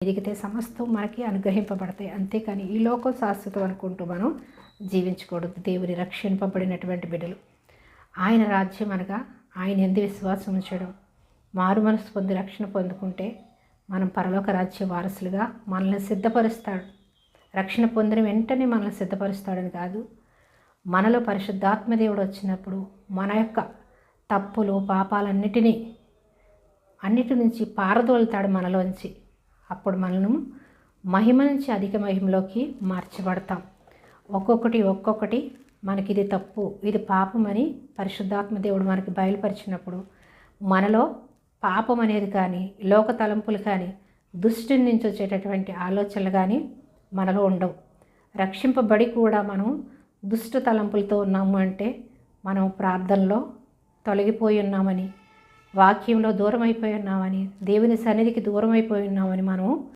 ఎదిగితే సమస్తం మనకి అనుగ్రహింపబడతాయి. అంతేకాని ఈ లోకం శాశ్వతం అనుకుంటూ మనం జీవించకూడదు. దేవుని రక్షింపబడినటువంటి బిడ్డలు ఆయన రాజ్యం అనగా ఆయన యందు విశ్వాసం ఉంచడం, మారు మనసు పొంది రక్షణ పొందుకుంటే మనం పరలోక రాజ్య వారసులుగా మనల్ని సిద్ధపరుస్తాడు. రక్షణ పొందిన వెంటనే మనల్ని సిద్ధపరుస్తాడని కాదు, మనలో పరిశుద్ధాత్మ దేవుడు వచ్చినప్పుడు మన యొక్క తప్పులు పాపాలన్నిటి నుంచి పారదోలుతాడు మనలోంచి. అప్పుడు మనము మహిమ నుంచి అధిక మహిమలోకి మార్చబడతాం. ఒక్కొక్కటి మనకి ఇది తప్పు, ఇది పాపం అని పరిశుద్ధాత్మ దేవుడు మనకి బయలుపరిచినప్పుడు మనలో పాపం అనేది కానీ, లోక తలంపులు కానీ, దుష్టుని నుంచి వచ్చేటటువంటి ఆలోచనలు కానీ మనలో ఉండవు. రక్షింపబడి కూడా మనం దుష్ట తలంపులతో ఉన్నాము అంటే మనం ప్రార్థనలో తొలగిపోయి ఉన్నామని, వాక్యంలో దూరం అయిపోయి ఉన్నామని, దేవుని సన్నిధికి దూరం అయిపోయి ఉన్నామని మనం